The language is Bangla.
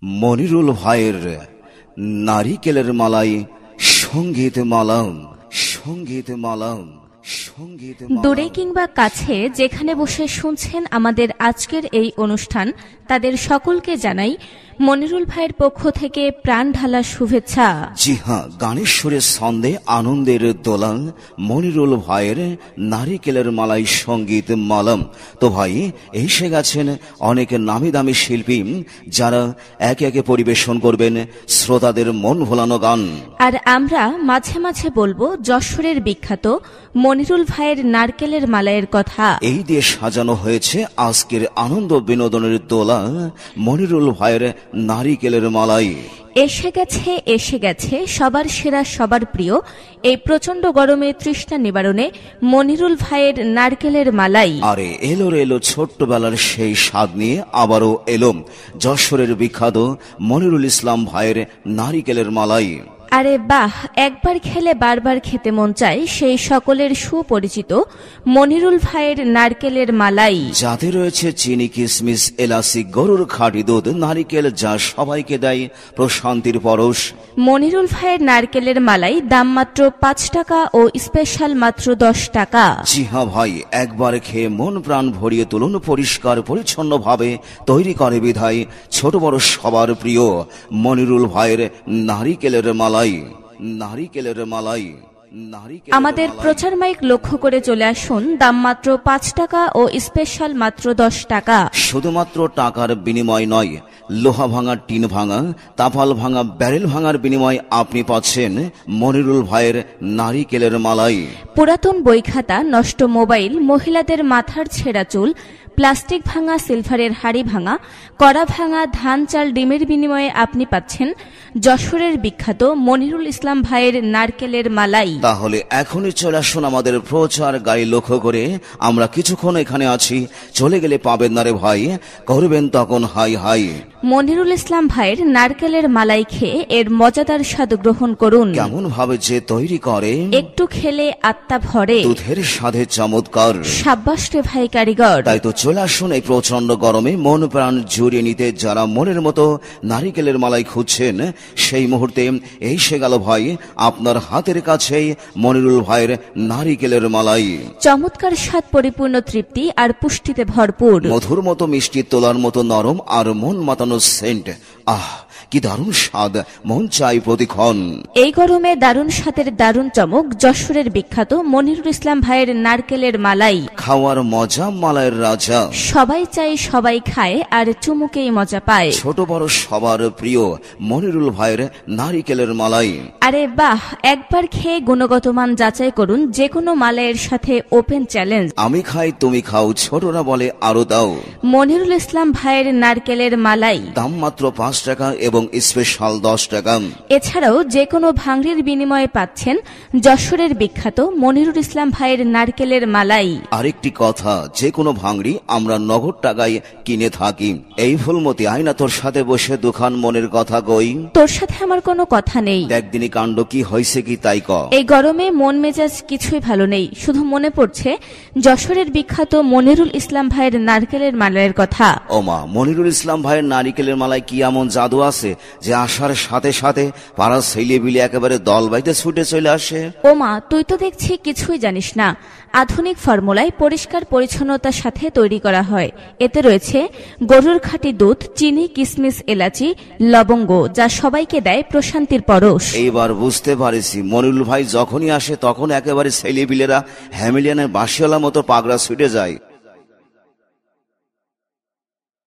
মনিরুল ভাইয়ের নারিকেলের মালাই সঙ্গীত মালাম, সঙ্গীত মালাম, সঙ্গীত মালাম। দূরে কিংবা কাছে যেখানে বসে শুনছেন আমাদের আজকের এই অনুষ্ঠান, তাদের সকলকে জানাই মনিরুল ভাইয়ের পক্ষ থেকে প্রাণ ঢালা শুভেচ্ছা। জি হ্যাঁ, গানের সুরে ছন্দে আনন্দের দোলা মনিরুল ভাইয়ের নারিকেলের মালাই সঙ্গীত মালাম। তো ভাই, এসে গেছেন অনেক নামি দামি শিল্পী, যারা একে একে পরিবেশন করবেন শ্রোতাদের মন ভোলানো গান। আর আমরা মাঝে মাঝে বলবো যশোরের বিখ্যাত মনিরুল ভাইয়ের নারকেলের মালাইয়ের কথা। এই দিয়ে সাজানো হয়েছে আজকের আনন্দ বিনোদনের দোলা মনিরুল ভাইয়ের নারিকেলের মালাই। এসে গেছে সবার সেরা, সবার প্রিয় এই প্রচন্ড গরমে তৃষ্ণা নিবারণে মনিরুল ভাইয়ের নারকেলের মালাই। আরে এলো ছোট্টবেলার সেই স্বাদ নিয়ে আবারও এলো যশোরের বিখ্যাত মনিরুল ইসলাম ভাইয়ের নারিকেলের মালাই। আরে বাহ, একবার খেলে বারবার খেতে মন চায় সেই সকলের সুপরিচিত মনিরুল ভাইয়ের নারকেলের মালাই। যাতে রয়েছে চিনি, কিশমিশ, এলাচি, গরুর খাঁটি দুধ, নারিকেল, যা সবাইকে দেয় প্রশান্তির পরশ। মনিরুল ভাইয়ের নারকেলের মালাই দাম মাত্র 5 টাকা ও স্পেশাল মাত্র 10 টাকা। জি হ্যাঁ ভাই, একবার খেয়ে মন প্রাণ ভরিয়ে তুলুন। পরিষ্কার পরিচ্ছন্ন ভাবে তৈরি করে বিধায় ছোট বড় সবার প্রিয় মনিরুল ভাইয়ের নারিকেলের মালাই, নারিকেলের মালাই। আমাদের প্রচার মাইক লক্ষ্য করে চলে আসুন। দাম মাত্র 5 টাকা ও স্পেশাল মাত্র 10 টাকা। শুধুমাত্র টাকার বিনিময় নয়, লোহা ভাঙা, টিন ভাঙা, তাপাল ভাঙা, ব্যারেল ভাঙার বিনিময়ে আপনি পাচ্ছেন মনিরুল ভাইয়ের নারিকেলের মালাই। পুরাতন বই খাতা, নষ্ট মোবাইল, মহিলাদের মাথার ছেঁড়া চুল, প্লাস্টিক ভাঙা, সিলভারের হাড়ি ভাঙা, কড়া ভাঙা, ধান চাল ডিমের বিনিময়ে আপনি পাচ্ছেন যশোরের বিখ্যাত মনিরুল ইসলাম ভাইয়ের নারকেলের মালাই। তাহলে এখনই চলে আসুন আমাদের প্রচার গাড়ি লক্ষ্য করে। আমরা কিছুক্ষণ এখানে আছি, চলে গেলে পাবেন না রে ভাই, করবেন তখন হাই হাই। মনিরুল ইসলাম ভাইয়ের নারকেলের মালাই খেয়ে এর মজাদার স্বাদ গ্রহণ করুন। কেমন ভাবে যে তৈরি করে, একটু খেলে আত্মা ভরে, দুধের স্বাদে চমৎকার। সাব্বাস রে ভাই কারিগর। তাই তো চলে আসুন এই প্রচন্ড গরমে মন প্রাণ জুড়িয়ে নিতে। যারা মনের মতো নারিকেলের মালাই খুঁজছেন, সেই মুহূর্তে এসে গেল ভাই আপনার হাতের কাছেই মনিরুল ভাইয়ের নারিকেলের মালাই। চমৎকার স্বাদ, পরিপূর্ণ তৃপ্তি আর পুষ্টিতে ভরপুর। মধুর মতো মিষ্টি, তোলার মতো নরম আর মন মাতানো সেন্ট। আহ, কি দারুণ স্বাদ, মন চাই প্রতিক্ষণ। এই গরমে দারুণ স্বাদের দারুণ চমক যশোরের বিখ্যাত মনিরুল ইসলাম ভাইয়ের নারকেলের মালাই। খাওয়ার মজা মালাইয়ের রাজা, সবাই চাই, সবাই খায়, আর চুমুকেই মজা পায়। ছোট বড় সবার প্রিয় মনিরুল ভাইয়ের নারিকেলের মালাই। আরে বাহ, একবার খেয়ে গুণগত মান যাচাই করুন। যে কোনো মালাইয়ের সাথে ওপেন চ্যালেঞ্জ। আমি খাই, তুমি খাও, ছোটরা বলে আরো দাও। মনিরুল ইসলাম ভাইয়ের নারকেলের মালাই দাম মাত্র 5 টাকা এবং স্পেশাল 10 টাকা। এছাড়াও যে কোনো ভাঙড়ির বিনিময়ে পাচ্ছেন যশোরের বিখ্যাত মনিরুল ইসলাম ভাইয়ের নারকেলের মালাই। আরেকটি কথা, যে কোনো ভাঙড়ি আমরা নগদ টাকায় কিনে থাকি। এই ফুলমতি, আয়না তোর সাথে বসে দুখান মনের কথা কই। তোর সাথে আমার কোনো কথা নেই। একদিনই কাণ্ড কি হয়েছে কি তাই ক। এই গরমে মন মেজাজ কিছুই ভালো নেই, শুধু মনে পড়ছে যশোরের বিখ্যাত মনিরুল ইসলাম ভাইয়ের নারকেলের মালাইয়ের কথা। ওমা, মনিরুল ইসলাম ভাইয়ের নারিকেলের মালায় কি এমন জাদু আছে যে আসার সাথে সাথে পাড়ার ছেলে বিলে একেবারে দল বাইতে ছুটে চলে আসে? ওমা, তুই তো দেখছি কিছুই জানিস না। আধুনিক ফর্মুলায় পরিষ্কার পরিচ্ছন্নতার সাথে তৈরি করা হয়। এতে রয়েছে গরুর খাঁটি দুধ, চিনি, কিশমিশ, এলাচি, লবঙ্গ, যা সবাইকে দেয় প্রশান্তির পরশ। এইবার বুঝতে পারেছি, মনিরুল ভাই যখনই আসে তখন একেবারে ছেলে বিলেরা হ্যামিলিয়ানের বাঁশিওয়ালা মতো পাগড়া ছুটে যায়।